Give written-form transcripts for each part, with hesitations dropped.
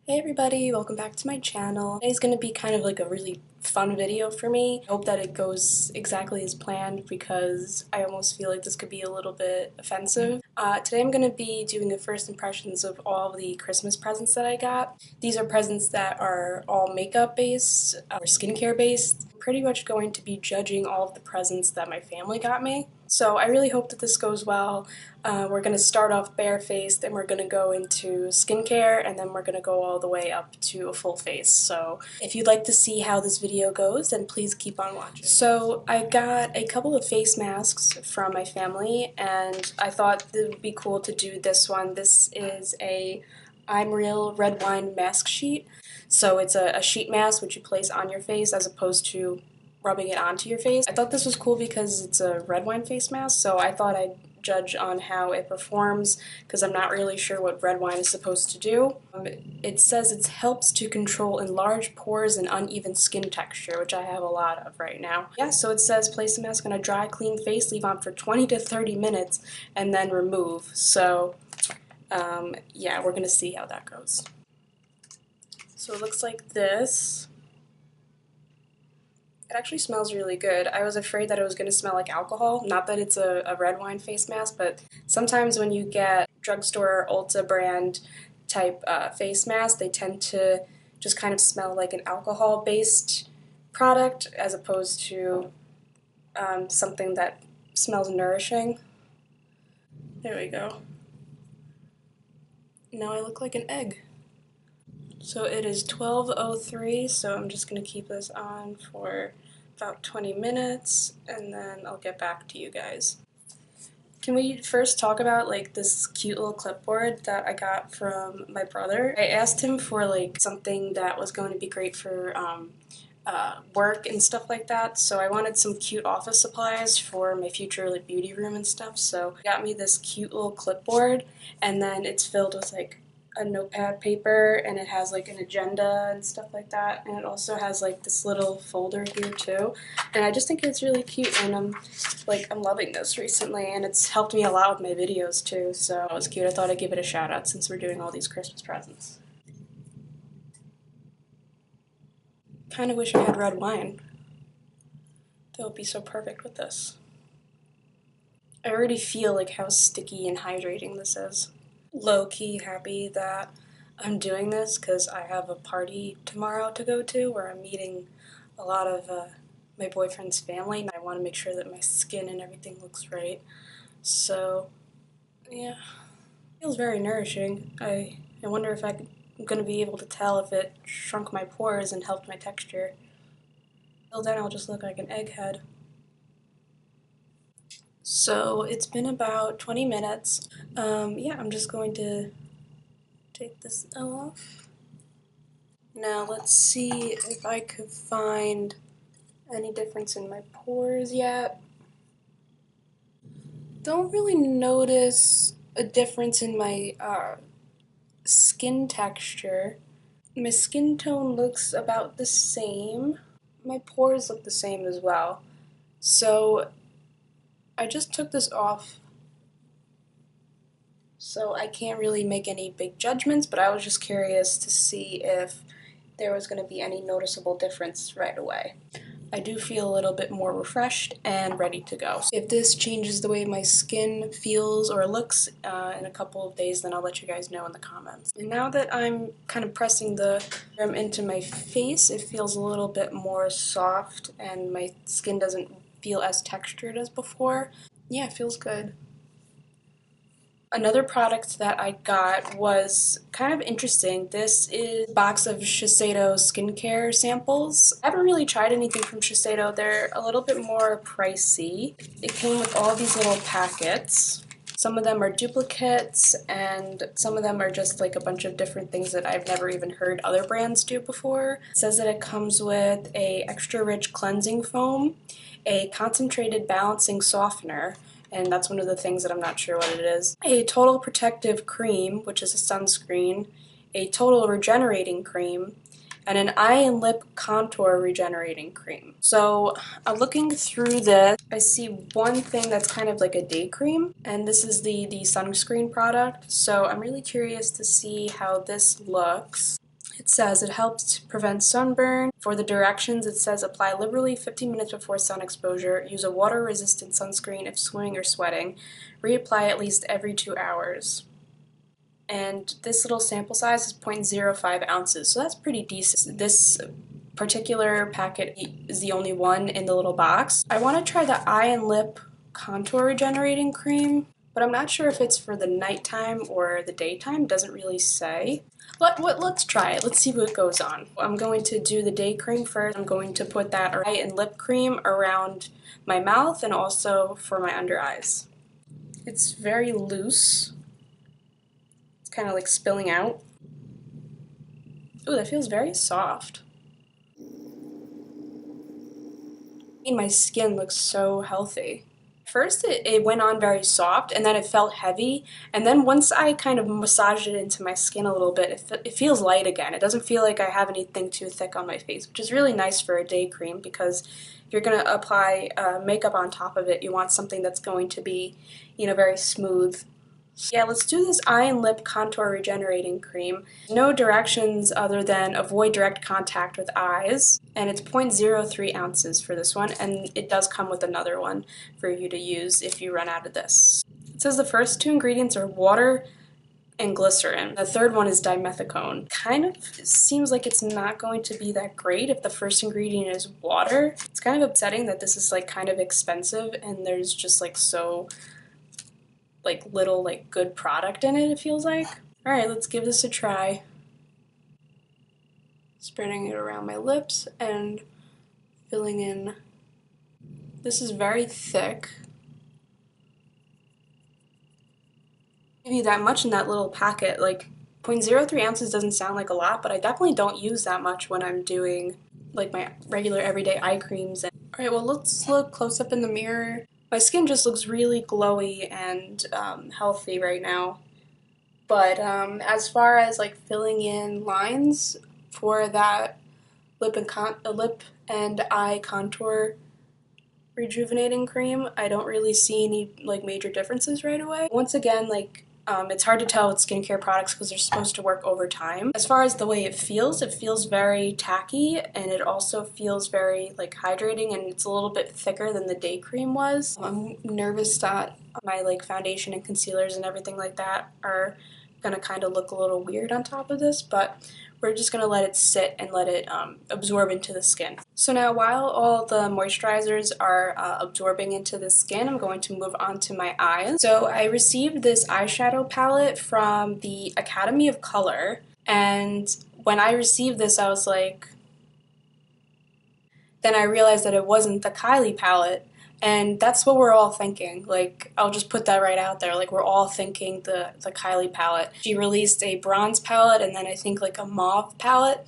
Hey everybody, welcome back to my channel. Today's going to be kind of like a really fun video for me. I hope that it goes exactly as planned because I almost feel like this could be a little bit offensive. Today I'm going to be doing the first impressions of all the Christmas presents that I got. These are presents that are all makeup based or skincare based. I'm pretty much going to be judging all of the presents that my family got me. So I really hope that this goes well. We're going to start off barefaced, then we're going to go into skincare, and then we're going to go all the way up to a full face. So if you'd like to see how this video goes, then please keep on watching. So I got a couple of face masks from my family, and I thought it would be cool to do this one. This is a I'm Real red wine mask sheet. So it's a sheet mask which you place on your face as opposed to rubbing it onto your face. I thought this was cool because it's a red wine face mask, so I thought I'd judge on how it performs because I'm not really sure what red wine is supposed to do. It says it helps to control enlarged pores and uneven skin texture, which I have a lot of right now. Yeah, so it says place the mask on a dry, clean face, leave on for 20 to 30 minutes, and then remove. So, yeah, we're gonna see how that goes. So it looks like this. It actually smells really good. I was afraid that it was going to smell like alcohol. Not that it's a red wine face mask, but sometimes when you get drugstore Ulta brand type face masks, they tend to just kind of smell like an alcohol-based product as opposed to something that smells nourishing. There we go. Now I look like an egg. So it is 12:03, so I'm just going to keep this on for about 20 minutes, and then I'll get back to you guys. Can we first talk about like this cute little clipboard that I got from my brother? I asked him for like something that was going to be great for work and stuff like that, so I wanted some cute office supplies for my future like beauty room and stuff, so he got me this cute little clipboard, and then it's filled with like a notepad paper, and it has like an agenda and stuff like that, and it also has like this little folder here too, and I just think it's really cute, and I'm loving this recently, and it's helped me a lot with my videos too, so it was cute. I thought I'd give it a shout out since we're doing all these Christmas presents. Kind of wish I had red wine. That would be so perfect with this. I already feel like how sticky and hydrating this is. Low-key happy that I'm doing this because I have a party tomorrow to go to where I'm meeting a lot of my boyfriend's family, and I want to make sure that my skin and everything looks right. So, yeah, it feels very nourishing. I wonder if I'm going to be able to tell if it shrunk my pores and helped my texture. Till then, I'll just look like an egghead. So it's been about 20 minutes. Yeah, I'm just going to take this off. Now let's see if I could find any difference in my pores yet. Don't really notice a difference in my skin texture. My skin tone looks about the same. My pores look the same as well. So I just took this off, so I can't really make any big judgments, but I was just curious to see if there was going to be any noticeable difference right away. I do feel a little bit more refreshed and ready to go. If this changes the way my skin feels or looks in a couple of days, then I'll let you guys know in the comments. And now that I'm kind of pressing the serum into my face, it feels a little bit more soft and my skin doesn't feel as textured as before. Yeah, it feels good. Another product that I got was kind of interesting. This is a box of Shiseido skincare samples. I haven't really tried anything from Shiseido. They're a little bit more pricey. It came with all these little packets. Some of them are duplicates, and some of them are just like a bunch of different things that I've never even heard other brands do before. It says that it comes with a extra rich cleansing foam, a concentrated balancing softener, and that's one of the things that I'm not sure what it is. A total protective cream, which is a sunscreen, a total regenerating cream, and an eye and lip contour regenerating cream. So I'm looking through this, I see one thing that's kind of like a day cream, and this is the sunscreen product. So I'm really curious to see how this looks. It says it helps to prevent sunburn. For the directions, it says apply liberally 15 minutes before sun exposure. Use a water-resistant sunscreen if swimming or sweating. Reapply at least every 2 hours. And this little sample size is 0.05 ounces, so that's pretty decent. This particular packet is the only one in the little box. I want to try the eye and lip contour regenerating cream, but I'm not sure if it's for the nighttime or the daytime. It doesn't really say. Let's try it. Let's see what goes on. I'm going to do the day cream first. I'm going to put that eye and lip cream around my mouth and also for my under eyes. It's very loose. It's kind of like spilling out. Ooh, that feels very soft. My skin looks so healthy. First it went on very soft and then it felt heavy, and then once I kind of massaged it into my skin a little bit, it feels light again. It doesn't feel like I have anything too thick on my face, which is really nice for a day cream because if you're going to apply makeup on top of it, you want something that's going to be, very smooth. Yeah, let's do this eye and lip contour regenerating cream. No directions other than avoid direct contact with eyes, and it's 0.03 ounces for this one, and it does come with another one for you to use if you run out of this. It says the first 2 ingredients are water and glycerin. The third one is dimethicone. Kind of seems like it's not going to be that great if the first ingredient is water. It's kind of upsetting that this is kind of expensive and there's just so little good product in it, it feels like. Alright, let's give this a try. Spreading it around my lips and filling in. This is very thick. Give you that much in that little packet. 0.03 ounces doesn't sound like a lot, but I definitely don't use that much when I'm doing my regular everyday eye creams. Alright, well, let's look close up in the mirror. My skin just looks really glowy and healthy right now. But as far as filling in lines for that lip and eye contour rejuvenating cream, I don't really see any major differences right away. Once again, it's hard to tell with skincare products because they're supposed to work over time. As far as the way it feels very tacky, and it also feels very hydrating, and it's a little bit thicker than the day cream was. I'm nervous that my foundation and concealers and everything like that are gonna kind of look a little weird on top of this, but we're just gonna let it sit and let it absorb into the skin. So now while all the moisturizers are absorbing into the skin, I'm going to move on to my eyes. So I received this eyeshadow palette from the Academy of Color, and when I received this I was then I realized that it wasn't the Kylie palette. And that's what we're all thinking. I'll just put that right out there. We're all thinking the Kylie palette. She released a bronze palette and then I think a mauve palette,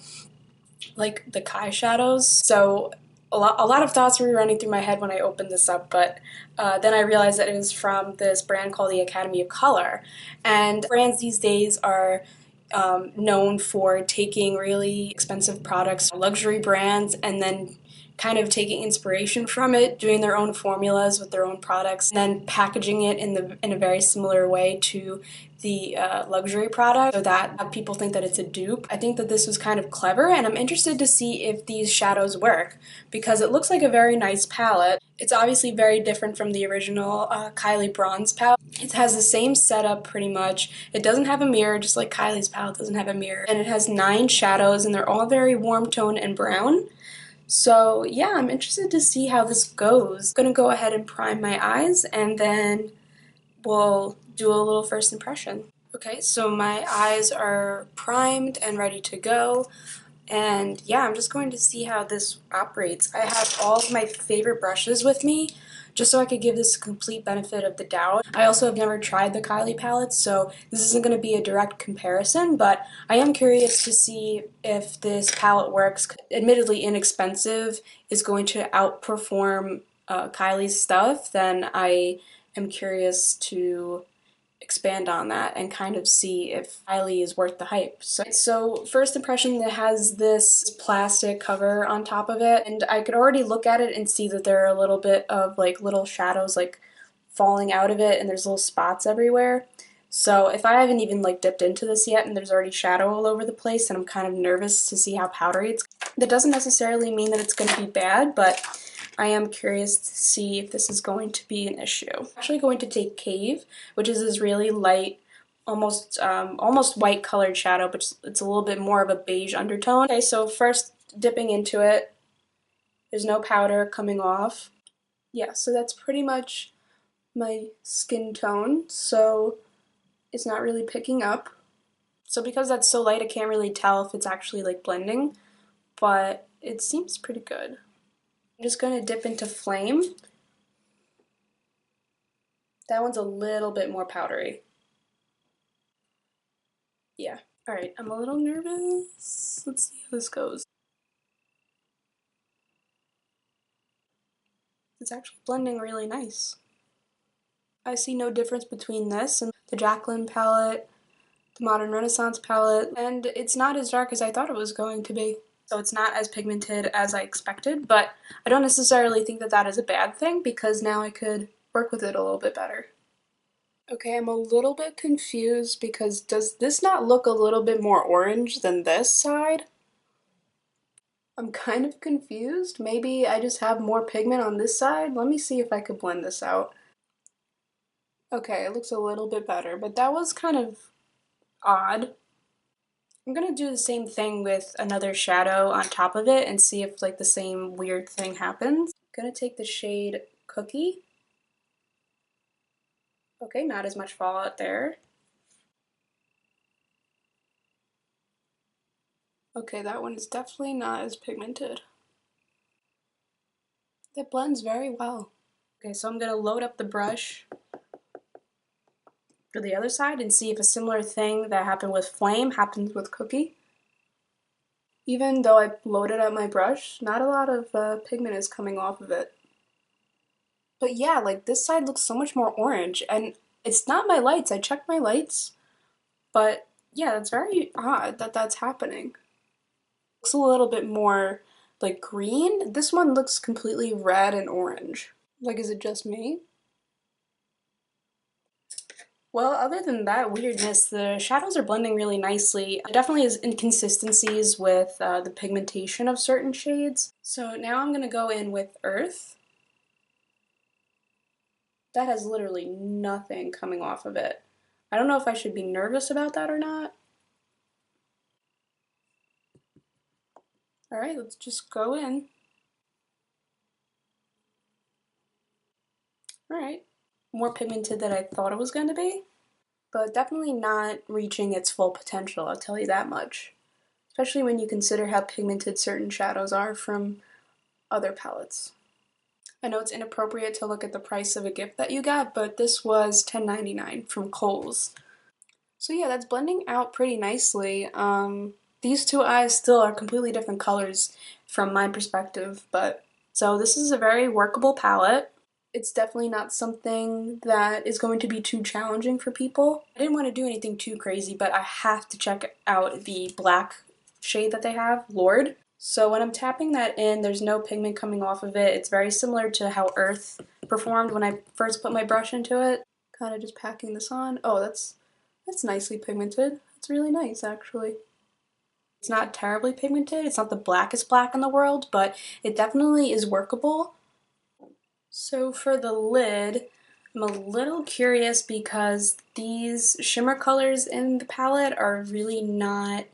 the Kai shadows. So a lot of thoughts were running through my head when I opened this up, but then I realized that it was from this brand called the Academy of Color. And brands these days are known for taking really expensive products, luxury brands, and then kind of taking inspiration from it, doing their own formulas with their own products, and then packaging it in a very similar way to the luxury product so that people think that it's a dupe. I think that this was kind of clever, and I'm interested to see if these shadows work because it looks like a very nice palette. It's obviously very different from the original Kylie bronze palette. It has the same setup pretty much. It doesn't have a mirror, just like Kylie's palette doesn't have a mirror, and it has 9 shadows and they're all very warm tone and brown. So yeah, I'm interested to see how this goes. I'm gonna go ahead and prime my eyes and then we'll do a little first impression. Okay, so my eyes are primed and ready to go. And yeah, I'm just going to see how this operates. I have all of my favorite brushes with me, just so I could give this a complete benefit of the doubt. I also have never tried the Kylie palette, so this isn't going to be a direct comparison, but I am curious to see if this palette works. Admittedly inexpensive is going to outperform Kylie's stuff, then I am curious to expand on that and kind of see if Kylie is worth the hype. So first impression, it has this plastic cover on top of it, and I could already look at it and see that there are a little bit of little shadows falling out of it, and there's little spots everywhere. So if I haven't even like dipped into this yet and there's already shadow all over the place and I'm kind of nervous to see how powdery it's, that doesn't necessarily mean that it's going to be bad, but I am curious to see if this is going to be an issue. I'm actually going to take Cave, which is this really light, almost white colored shadow, but it's a little bit more of a beige undertone. Okay, so first dipping into it, there's no powder coming off. Yeah, so that's pretty much my skin tone, so it's not really picking up. So because that's so light, I can't really tell if it's actually like blending, but it seems pretty good. I'm just going to dip into Flame. That one's a little bit more powdery. Yeah. Alright, I'm a little nervous. Let's see how this goes. It's actually blending really nice. I see no difference between this and the Jaclyn palette, the Modern Renaissance palette, and it's not as dark as I thought it was going to be. So it's not as pigmented as I expected, but I don't necessarily think that that is a bad thing because now I could work with it a little bit better. Okay, I'm a little bit confused because does this not look a little bit more orange than this side? I'm kind of confused. Maybe I just have more pigment on this side. Let me see if I could blend this out. Okay, it looks a little bit better, but that was kind of odd. I'm gonna do the same thing with another shadow on top of it and see if like the same weird thing happens. I'm gonna take the shade Cookie. Okay, not as much fallout there. Okay, that one is definitely not as pigmented. That blends very well. Okay, so I'm gonna load up the brush for the other side and see if a similar thing that happened with Flame happens with Cookie. Even though I loaded up my brush, not a lot of pigment is coming off of it. But yeah, like this side looks so much more orange, and it's not my lights. I checked my lights, but yeah, it's very odd that that's happening. Looks a little bit more like green. This one looks completely red and orange. Like, is it just me? Well, other than that weirdness, the shadows are blending really nicely. There definitely is inconsistencies with the pigmentation of certain shades. So now I'm going to go in with Earth. That has literally nothing coming off of it. I don't know if I should be nervous about that or not. Alright, let's just go in. Alright. More pigmented than I thought it was going to be, but definitely not reaching its full potential, I'll tell you that much. Especially when you consider how pigmented certain shadows are from other palettes. I know it's inappropriate to look at the price of a gift that you got, but this was $10.99 from Kohl's. So yeah, that's blending out pretty nicely. These two eyes still are completely different colors from my perspective, but so this is a very workable palette. It's definitely not something that is going to be too challenging for people. I didn't want to do anything too crazy, but I have to check out the black shade that they have, Lord. So when I'm tapping that in, there's no pigment coming off of it. It's very similar to how Earth performed when I first put my brush into it. Kind of just packing this on. Oh, that's nicely pigmented. That's really nice, actually. It's not terribly pigmented. It's not the blackest black in the world, but it definitely is workable. So for the lid, I'm a little curious because these shimmer colors in the palette are really not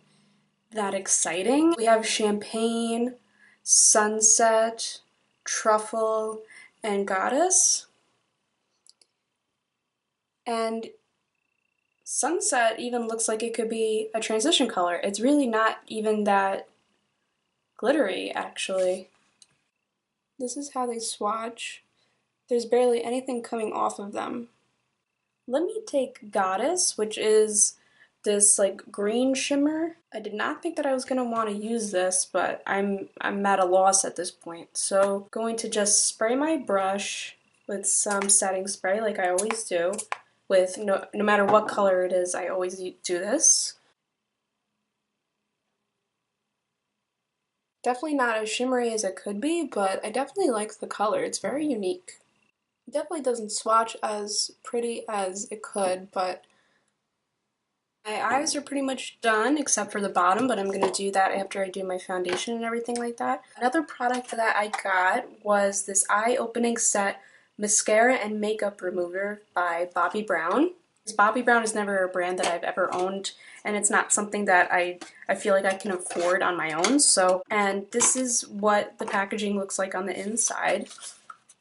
that exciting. We have Champagne, Sunset, Truffle, and Goddess. And Sunset even looks like it could be a transition color. It's really not even that glittery, actually. This is how they swatch. There's barely anything coming off of them. Let me take Goddess, which is this like green shimmer. I did not think that I was gonna want to use this, but I'm at a loss at this point. So going to just spray my brush with some setting spray like I always do. With no matter what color it is, I always do this. Definitely not as shimmery as it could be, but I definitely like the color. It's very unique. It definitely doesn't swatch as pretty as it could, but My eyes are pretty much done except for the bottom, but I'm going to do that after I do my foundation and everything like that. Another product that I got was this eye-opening set mascara and makeup remover by Bobbi Brown. Bobbi Brown is never a brand that I've ever owned, and it's not something that I feel like I can afford on my own. And this is what the packaging looks like on the inside.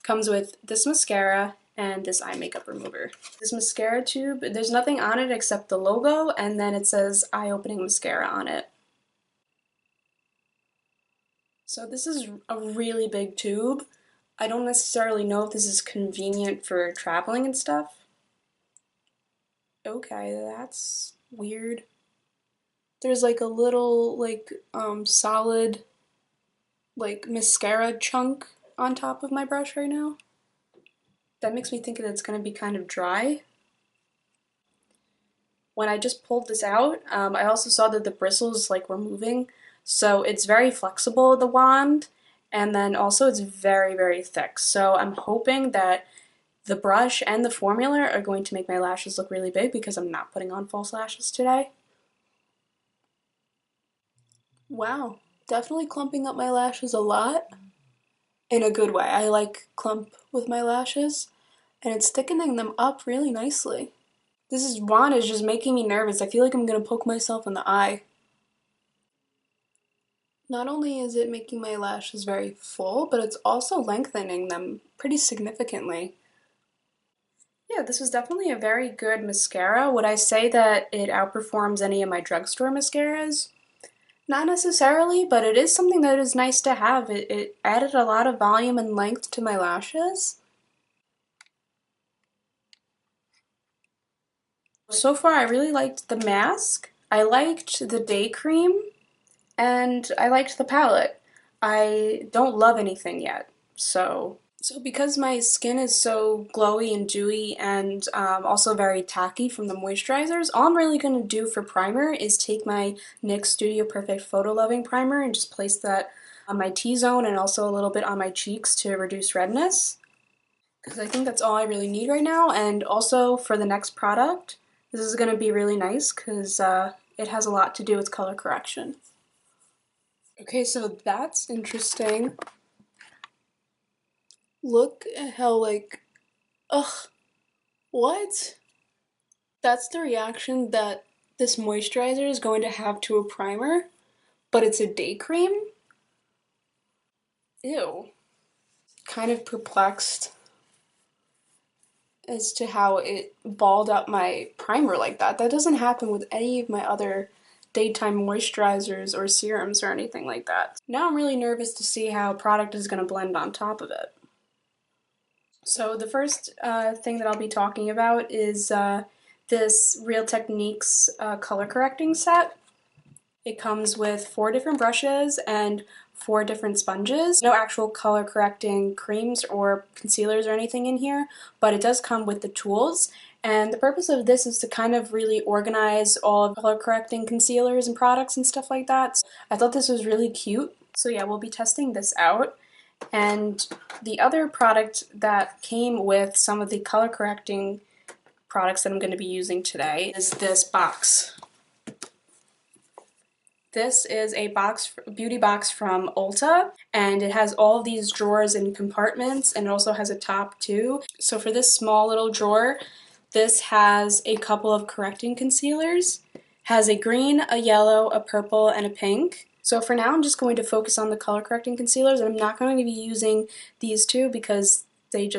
Comes with this mascara and this eye makeup remover. This mascara tube, there's nothing on it except the logo, and then it says eye opening mascara on it. So this is a really big tube. I don't necessarily know if this is convenient for traveling and stuff. Okay, that's weird. There's like a little solid mascara chunk on top of my brush right now. That makes me think that it's going to be kind of dry. When I just pulled this out, I also saw that the bristles were moving, so it's very flexible, the wand, and then also it's very, very thick. So I'm hoping that the brush and the formula are going to make my lashes look really big because I'm not putting on false lashes today. Wow, definitely clumping up my lashes a lot. In a good way. I like clump with my lashes, and it's thickening them up really nicely. This wand is just making me nervous. I feel like I'm gonna poke myself in the eye. Not only is it making my lashes very full, but it's also lengthening them pretty significantly. Yeah, this was definitely a very good mascara. Would I say that it outperforms any of my drugstore mascaras? Not necessarily, but it is something that is nice to have. It added a lot of volume and length to my lashes. So far, I really liked the mask, I liked the day cream, and I liked the palette. I don't love anything yet, so because my skin is so glowy and dewy and also very tacky from the moisturizers, all I'm really going to do for primer is take my NYX Studio Perfect Photo Loving Primer and just place that on my T-zone and also a little bit on my cheeks to reduce redness. Because I think that's all I really need right now, and also for the next product, this is going to be really nice because it has a lot to do with color correction. Okay, so that's interesting. Look at how ugh, what? That's the reaction that this moisturizer is going to have to a primer, but it's a day cream? Ew. Kind of perplexed as to how it balled up my primer like that. That doesn't happen with any of my other daytime moisturizers or serums or anything like that. Now I'm really nervous to see how product is going to blend on top of it. So the first thing that I'll be talking about is this Real Techniques color correcting set. It comes with 4 different brushes and 4 different sponges. No actual color correcting creams or concealers or anything in here, but it does come with the tools. And the purpose of this is to kind of really organize all of the color correcting concealers and products and stuff like that. So I thought this was really cute. So yeah, we'll be testing this out. And the other product that came with some of the color correcting products that I'm going to be using today is this box. This is a beauty box from Ulta, and it has all of these drawers and compartments, and it also has a top too. So for this small little drawer, this has a couple of correcting concealers, has a green, a yellow, a purple, and a pink. So for now, I'm just going to focus on the color correcting concealers, and I'm not going to be using these two because they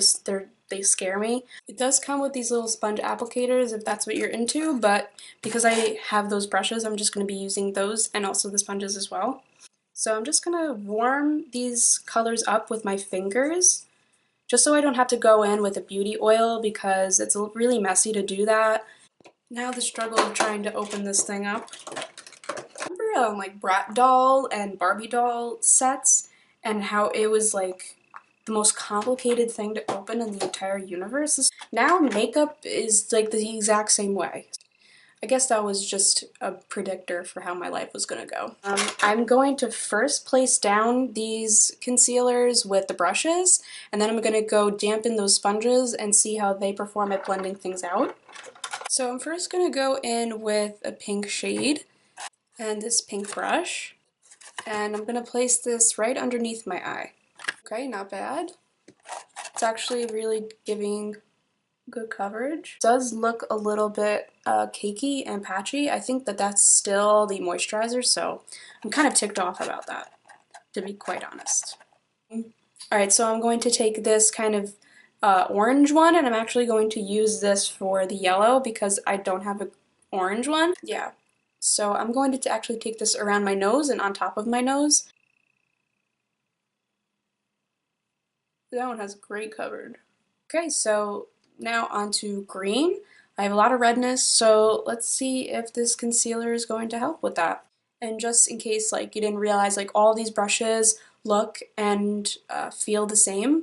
scare me. It does come with these little sponge applicators if that's what you're into, but because I have those brushes, I'm just going to be using those and also the sponges as well. So I'm just going to warm these colors up with my fingers, just so I don't have to go in with a beauty oil because it's really messy to do that. Now the struggle of trying to open this thing up. Remember Brat doll and Barbie doll sets and how it was the most complicated thing to open in the entire universe? Now makeup is the exact same way. I guess that was just a predictor for how my life was gonna go. I'm going to first place down these concealers with the brushes, and then I'm gonna go dampen those sponges and see how they perform at blending things out. So I'm first going to go in with a pink shade and this pink brush, and I'm going to place this right underneath my eye. Okay, not bad. It's actually really giving good coverage. It does look a little bit cakey and patchy. I think that that's still the moisturizer, so I'm kind of ticked off about that, to be quite honest. Alright, so I'm going to take this kind of orange one, and I'm actually going to use this for the yellow because I don't have an orange one. Yeah. So I'm going to actually take this around my nose and on top of my nose. That one has great coverage. Okay, so now onto green. I have a lot of redness, so let's see if this concealer is going to help with that. And just in case like you didn't realize, like all these brushes look and feel the same.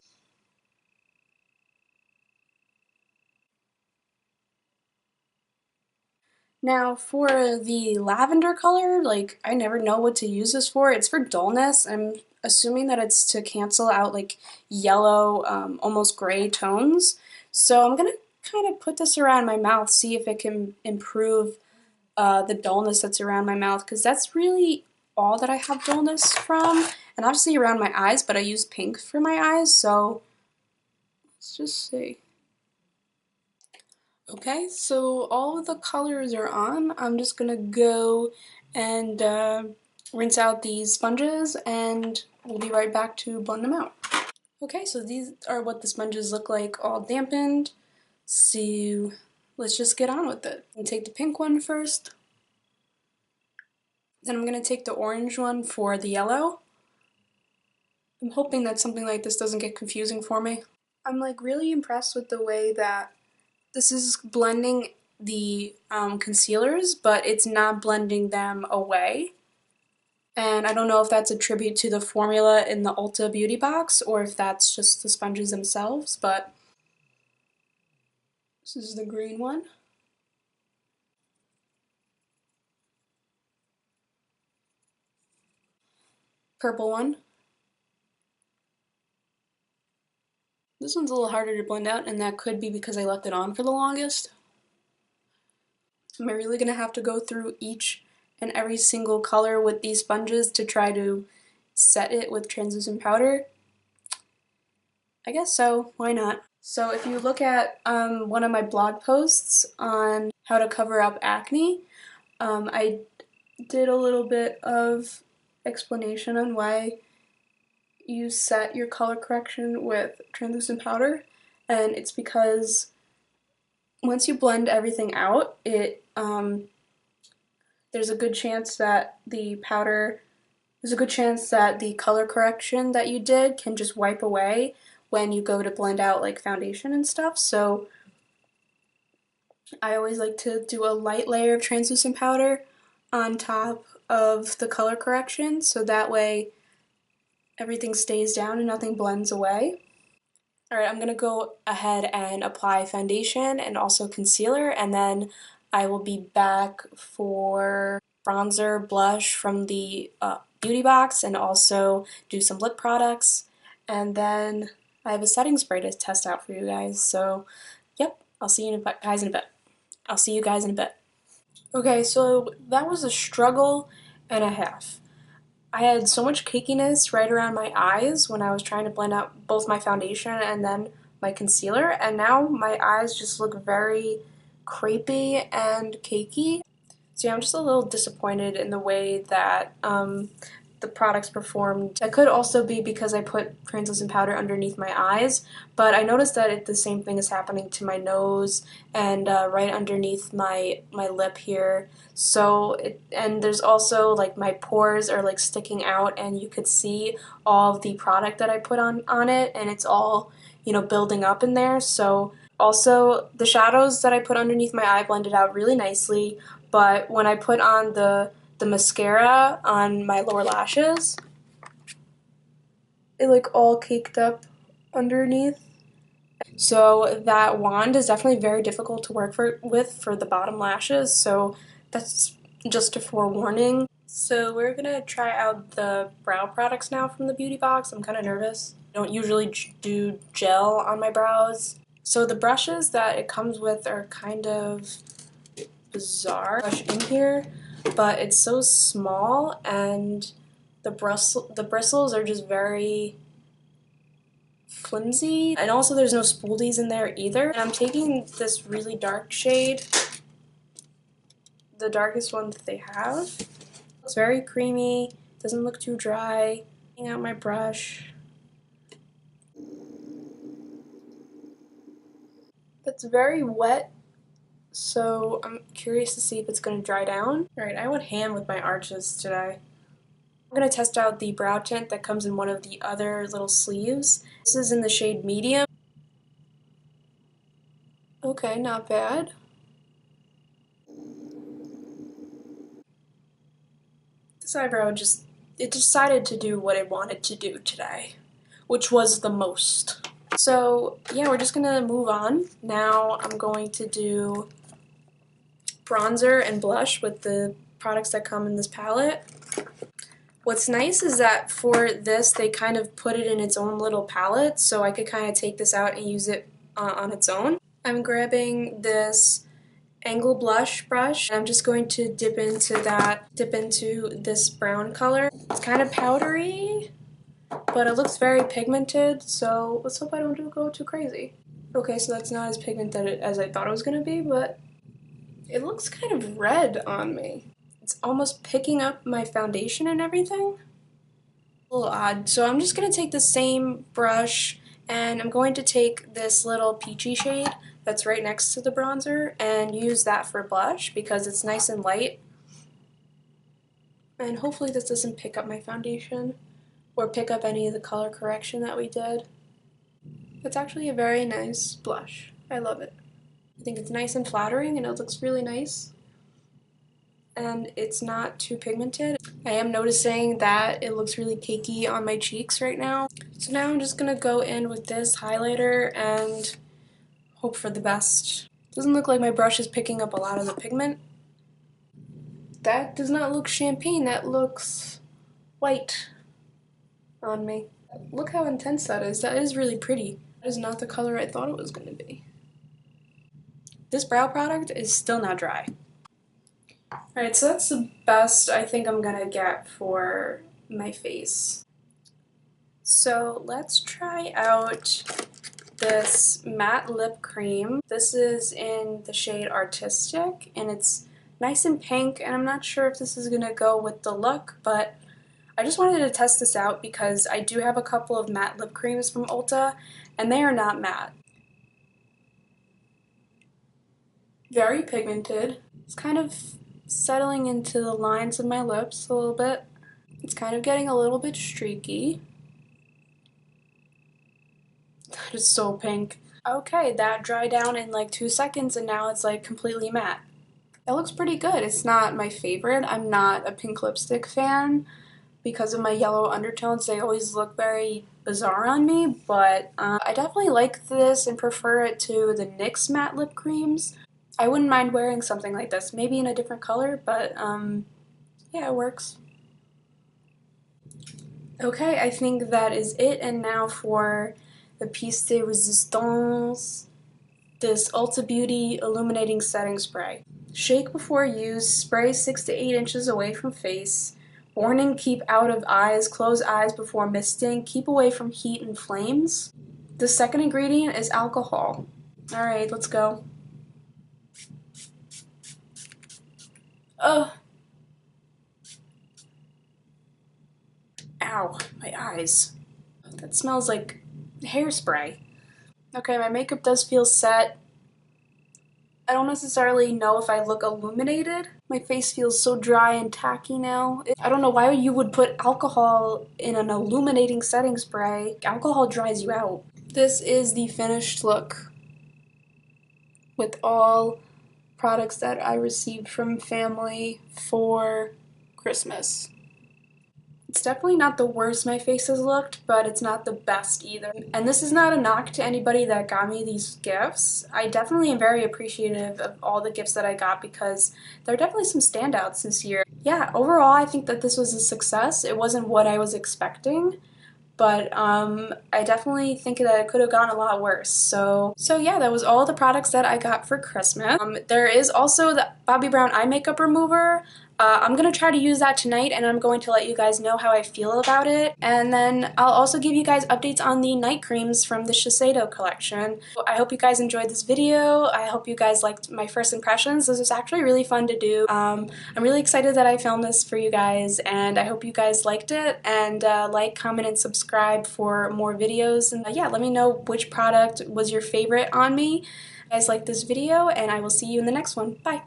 Now for the lavender color, like I never know what to use this for. It's for dullness. I'm assuming that it's to cancel out like yellow, almost gray tones. So I'm gonna kind of put this around my mouth, see if it can improve the dullness that's around my mouth, because that's really all that I have dullness from. And obviously around my eyes, but I use pink for my eyes, so let's just see. Okay, so all of the colors are on. I'm just gonna go and rinse out these sponges, and we'll be right back to blend them out. Okay, so these are what the sponges look like, all dampened. So let's just get on with it. I'm gonna take the pink one first. Then I'm gonna take the orange one for the yellow. I'm hoping that something like this doesn't get confusing for me. I'm like really impressed with the way that this is blending the concealers, but it's not blending them away. And I don't know if that's a tribute to the formula in the Ulta Beauty Box or if that's just the sponges themselves, but this is the green one. Purple one. This one's a little harder to blend out, and that could be because I left it on for the longest. Am I really gonna have to go through each and every single color with these sponges to try to set it with translucent powder? I guess so, why not? So if you look at one of my blog posts on how to cover up acne, I did a little bit of explanation on why you set your color correction with translucent powder, and it's because once you blend everything out, there's a good chance that there's a good chance that the color correction that you did can just wipe away when you go to blend out like foundation and stuff. So I always like to do a light layer of translucent powder on top of the color correction, so that way everything stays down and nothing blends away. Alright, I'm going to go ahead and apply foundation and also concealer, and then I will be back for bronzer, blush from the Beauty Box, and also do some lip products, and then I have a setting spray to test out for you guys, so yep, I'll see you guys in a bit. I'll see you guys in a bit. Okay, so that was a struggle and a half. I had so much cakiness right around my eyes when I was trying to blend out both my foundation and then my concealer, and now my eyes just look very crepey and cakey. So yeah, I'm just a little disappointed in the way that the products performed. That could also be because I put translucent powder underneath my eyes, but I noticed that the same thing is happening to my nose and right underneath my lip here. So and there's also like my pores are like sticking out, and you could see all of the product that I put on it, and it's all, you know, building up in there. So also the shadows that I put underneath my eye blended out really nicely, but when I put on the mascara on my lower lashes, it like all caked up underneath. So that wand is definitely very difficult to work with for the bottom lashes, so that's just a forewarning. So we're gonna try out the brow products now from the Beauty Box. I'm kind of nervous. I don't usually do gel on my brows. So the brushes that it comes with are kind of bizarre brush in here, but it's so small and the bristles are just very flimsy, and also there's no spoolies in there either. And I'm taking this really dark shade, the darkest one that they have. It's very creamy, doesn't look too dry. Taking out my brush. It's very wet, so I'm curious to see if it's going to dry down. Alright, I went ham with my arches today. I'm going to test out the brow tint that comes in one of the other little sleeves. This is in the shade medium. Okay, not bad. This eyebrow it decided to do what it wanted to do today, which was the most. So yeah, we're just gonna move on. Now I'm going to do bronzer and blush with the products that come in this palette. What's nice is that for this, they kind of put it in its own little palette, so I could kind of take this out and use it on its own. I'm grabbing this angle blush brush, and I'm just going to dip into this brown color. It's kind of powdery, but it looks very pigmented, so let's hope I don't go too crazy. Okay, so that's not as pigmented as I thought it was going to be, but it looks kind of red on me. It's almost picking up my foundation and everything. A little odd. So I'm just going to take the same brush, and I'm going to take this little peachy shade that's right next to the bronzer and use that for blush because it's nice and light. And hopefully this doesn't pick up my foundation or pick up any of the color correction that we did. It's actually a very nice blush. I love it. I think it's nice and flattering and it looks really nice. And it's not too pigmented. I am noticing that it looks really cakey on my cheeks right now. So now I'm just gonna go in with this highlighter and hope for the best. Doesn't look like my brush is picking up a lot of the pigment. That does not look champagne, that looks white on me. Look how intense that is. That is really pretty. That is not the color I thought it was going to be. This brow product is still not dry. Alright, so that's the best I think I'm gonna get for my face. So let's try out this matte lip cream. This is in the shade Artistic, and it's nice and pink, and I'm not sure if this is gonna go with the look, but I just wanted to test this out because I do have a couple of matte lip creams from Ulta, and they are not matte. Very pigmented. It's kind of settling into the lines of my lips a little bit. It's kind of getting a little bit streaky. That is so pink. Okay, that dried down in like 2 seconds and now it's like completely matte. It looks pretty good. It's not my favorite. I'm not a pink lipstick fan because of my yellow undertones. They always look very bizarre on me, but I definitely like this and prefer it to the NYX matte lip creams. I wouldn't mind wearing something like this, maybe in a different color, but yeah, it works. Okay, I think that is it, and now for the piece de resistance, this Ulta Beauty Illuminating Setting Spray. Shake before use, spray 6 to 8 inches away from face. Warning, keep out of eyes, close eyes before misting, keep away from heat and flames. The second ingredient is alcohol. Alright, let's go. Ugh. Ow, my eyes. That smells like hairspray. Okay, my makeup does feel set. I don't necessarily know if I look illuminated. My face feels so dry and tacky now. I don't know why you would put alcohol in an illuminating setting spray. Alcohol dries you out. This is the finished look with all products that I received from family for Christmas. It's definitely not the worst my face has looked, but it's not the best either. And this is not a knock to anybody that got me these gifts. I definitely am very appreciative of all the gifts that I got because there are definitely some standouts this year. Yeah, overall I think that this was a success. It wasn't what I was expecting, but I definitely think that it could have gone a lot worse. So yeah, that was all the products that I got for Christmas. There is also the Bobbi Brown eye makeup remover. I'm going to try to use that tonight, and I'm going to let you guys know how I feel about it. And then I'll also give you guys updates on the night creams from the Shiseido collection. I hope you guys enjoyed this video. I hope you guys liked my first impressions. This was actually really fun to do. I'm really excited that I filmed this for you guys, and I hope you guys liked it. And like, comment, and subscribe for more videos. And yeah, let me know which product was your favorite on me. If you guys liked this video, and I will see you in the next one. Bye!